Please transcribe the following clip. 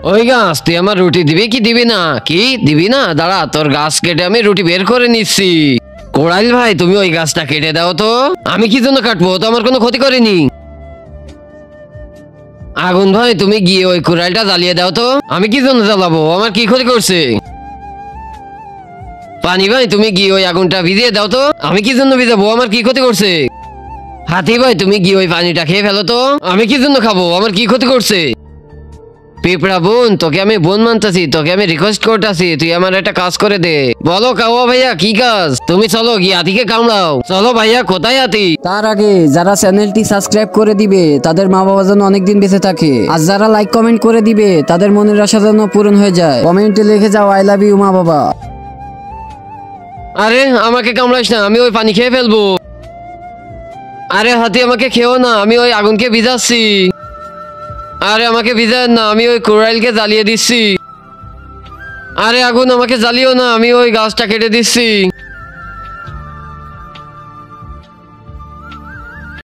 ওই গাছ, তুই আমার রুটি দিবি কি দিবি না? কি দিবি না? দাঁড়া, তোর গাছ কেটে আমি রুটি বের করে নিচ্ছি। কোরাইল ভাই, তুমি ওই গাছটা কেটে দাও তো। আমি কি জন্য কাটবো? তো আমার কোনো ক্ষতি করেনি। আগুন ভাই, তুমি গিয়ে ওই কোরাইলটা জ্বালিয়ে দাও তো। আমি কি জন্য জ্বালাবো? আমার কি ক্ষতি করছে? পানি ভাই, তুমি গিয়ে ওই আগুনটা ভিজিয়ে দাও তো। আমি কি জন্য ভিজাবো? আমার কি ক্ষতি করছে? হাতি ভাই, তুমি গিয়ে ওই পানিটা খেয়ে ফেলো তো। আমি কি জন্য খাবো? আমার কি ক্ষতি করছে? পিঁপড়া বোন, তোকে আমি বোন মানতেছি, তোকে আমি রিকোয়েস্ট করতেছি, তুই আমার একটা কাজ করে দে। বলো কাওয়া ভাইয়া, কি কাজ? তুমি চলো গিয়ে হাতিকে কামড়াও। চলো ভাইয়া, কোথায় হাতি? তার আগে যারা চ্যানেলটি সাবস্ক্রাইব করে দিবে তাদের মা বাবা যেন অনেকদিন বেঁচে থাকে, আর যারা লাইক কমেন্ট করে দিবে তাদের মনের আশা যেন পূরণ হয়ে যায়। কমেন্টে লিখে যাও আই লাভ ইউ মা বাবা। আরে আমাকে কামড়াইস না, আমি ওই পানি খেয়ে ফেলবো। আরে হাতি, আমাকে খেও না, আমি ওই আগুনকে ভিজাচ্ছি। আরে আমাকে ভিজান না, আমি ওই কোরাইলকে জ্বালিয়ে দিচ্ছি। আরে আগুন, আমাকে জ্বালিও না, আমি ওই গাছটা কেটে দিচ্ছি।